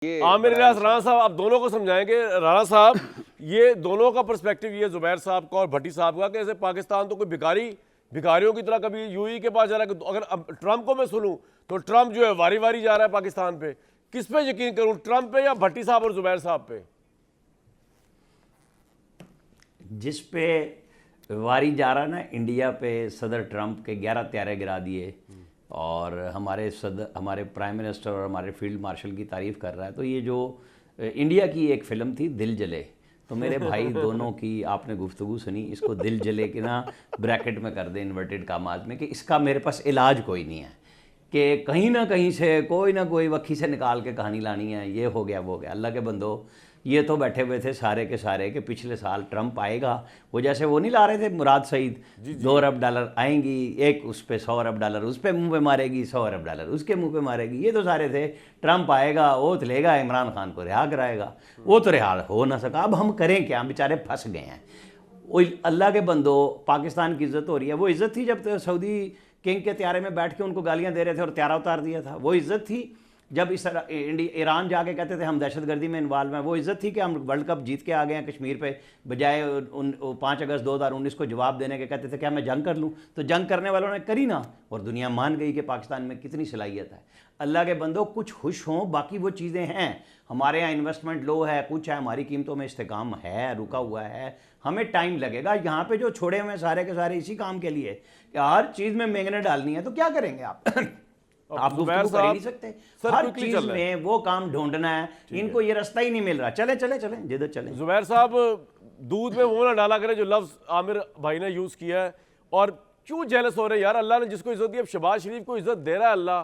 आमिर इलियास राणा साहब, आप दोनों को समझाएंगे। राणा साहब, ये दोनों का पर्सपेक्टिव, ये जुबैर साहब का और भट्टी साहब का, कैसे पाकिस्तान तो कोई भिखारियों की तरह कभी यूएई के पास जा रहा है। अगर अब ट्रंप को मैं सुनूं तो ट्रंप जो है वारी वारी जा रहा है पाकिस्तान पे। किस पे यकीन करूं, ट्रंप पे या भट्टी साहब और जुबैर साहब पे? जिस पे वारी जा रहा है ना, इंडिया पे सदर ट्रंप के 11 त्यारे गिरा दिए और हमारे प्राइम मिनिस्टर और हमारे फील्ड मार्शल की तारीफ़ कर रहा है। तो ये जो इंडिया की एक फ़िल्म थी दिल जले, तो मेरे भाई दोनों की आपने गुफ्तगू सुनी, इसको दिल जले के ना ब्रैकेट में कर दे इन्वर्टेड कामात में, कि इसका मेरे पास इलाज कोई नहीं है, कि कहीं ना कहीं से कोई ना कोई वक्की से निकाल के कहानी लानी है, ये हो गया वो हो गया। अल्लाह के बंदो, ये तो बैठे हुए थे सारे के सारे कि पिछले साल ट्रंप आएगा, वो जैसे वो नहीं ला रहे थे मुराद सईद, 2 अरब डॉलर आएंगी, एक उस पर 100 अरब डॉलर उस पर मुँह पे मारेगी, 100 अरब डॉलर उसके मुँह पे मारेगी। ये तो सारे थे, ट्रंप आएगा, ओथ लेगा, इमरान खान को रिहा कराएगा, वो तो रिहा हो ना सका। अब हम करें क्या, बेचारे फंस गए हैं। वो अल्लाह के बंदो, पाकिस्तान की इज्जत हो रही है। वो इज्जत थी जब सऊदी किंग के त्यारे में बैठ के उनको गालियां दे रहे थे और त्यारा उतार दिया था। वो इज्जत थी जब ईरान जाके कहते थे हम दहशतगर्दी में इन्वॉल्व हैं। वो इज्जत थी कि हम वर्ल्ड कप जीत के आ गए हैं कश्मीर पे, बजाय 5 अगस्त 2019 को जवाब देने के कहते थे क्या मैं जंग कर लूँ। तो जंग करने वालों ने करी ना, और दुनिया मान गई कि पाकिस्तान में कितनी सलाहियत है। अल्लाह के बंदो, कुछ खुश हों, बाकी वो चीज़ें हैं। हमारे यहाँ इन्वेस्टमेंट लो है, कुछ है, हमारी कीमतों में इस्तेकाम है, रुका हुआ है, हमें टाइम लगेगा। यहाँ पे जो छोड़े हुए सारे के सारे इसी काम के लिए कि हर चीज़ में महंगाई डालनी है, तो क्या करेंगे आप? आप गुफ्तगू कर ही नहीं सकते। हर चीज में वो काम ढूंढना है, इनको ये रास्ता ही नहीं मिल रहा। चले चले चले जिधर चले। जुबैर साहब, दूध में वो ना डाला करे जो लफ्ज आमिर भाई ने यूज किया है। और क्यों जेलस हो रहे हैं यार? अल्लाह ने जिसको इज्जत दी, अब शहबाज शरीफ को इज्जत दे रहा है अल्लाह।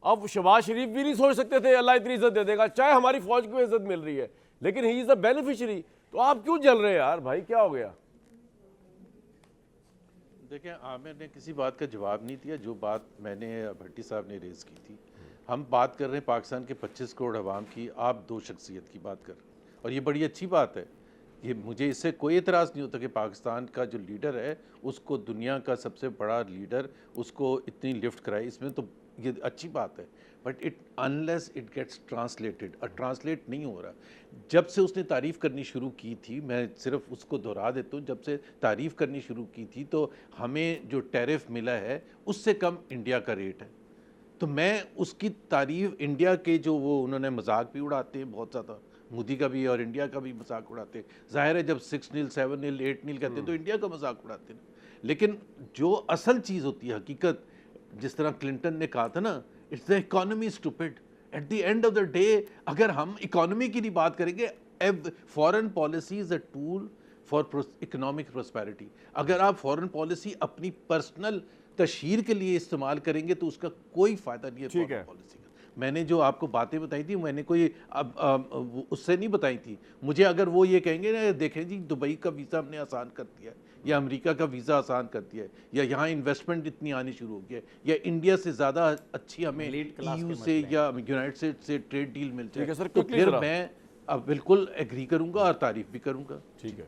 अब शहबाज शरीफ भी नहीं सोच सकते थे अल्लाह इतनी इज्जत दे देगा, चाहे हमारी फौज को इज्जत मिल रही है, लेकिन ही इज द बेनिफिशियरी। तो आप क्यों जल रहे हैं यार भाई, क्या हो गया? देखिए, आमिर ने किसी बात का जवाब नहीं दिया जो बात मैंने भट्टी साहब ने रेज़ की थी। हम बात कर रहे हैं पाकिस्तान के 25 करोड़ अवाम की, आप 2 शख्सियत की बात कर रहे हैं, और ये बड़ी अच्छी बात है। ये मुझे इससे कोई एतराज़ नहीं होता कि पाकिस्तान का जो लीडर है उसको दुनिया का सबसे बड़ा लीडर उसको इतनी लिफ्ट कराए, इसमें तो ये अच्छी बात है। But it unless it gets translated, और ट्रांसलेट नहीं हो रहा। जब से उसने तारीफ़ करनी शुरू की थी, मैं सिर्फ उसको दोहरा देता हूँ, जब से तारीफ़ करनी शुरू की थी तो हमें जो टैरिफ मिला है उससे कम इंडिया का रेट है। तो मैं उसकी तारीफ़, इंडिया के जो वो उन्होंने मजाक भी उड़ाते हैं बहुत ज़्यादा, मोदी का भी और इंडिया का भी मजाक उड़ाते हैं। ज़ाहिर है जब 6-0 7-0 8-0 कहते हैं तो इंडिया का मजाक उड़ाते हैं, लेकिन जो असल चीज़ होती है हकीकत, जिस तरह क्लिंटन ने कहा था ना, it's the economy stupid. At the end of the day अगर हम इकोनॉमी की नहीं बात करेंगे, foreign policy is a tool for economic prosperity. अगर आप फॉरेन पॉलिसी अपनी पर्सनल तशहीर के लिए इस्तेमाल करेंगे तो उसका कोई फ़ायदा नहीं है फॉरेन पॉलिसी का। मैंने जो आपको बातें बताई थी, मैंने कोई उससे नहीं बताई थी। मुझे अगर वो ये कहेंगे ना, देखें जी दुबई का वीज़ा हमने आसान कर दिया है, या अमेरिका का वीज़ा आसान कर दिया है, या यहाँ इन्वेस्टमेंट इतनी आनी शुरू हो गया है, या इंडिया से ज़्यादा अच्छी हमें EU से या यूनाइटेड स्टेट से ट्रेड डील मिल जाए, तो फिर मैं अब बिल्कुल एग्री करूँगा और तारीफ़ भी करूँगा। ठीक है।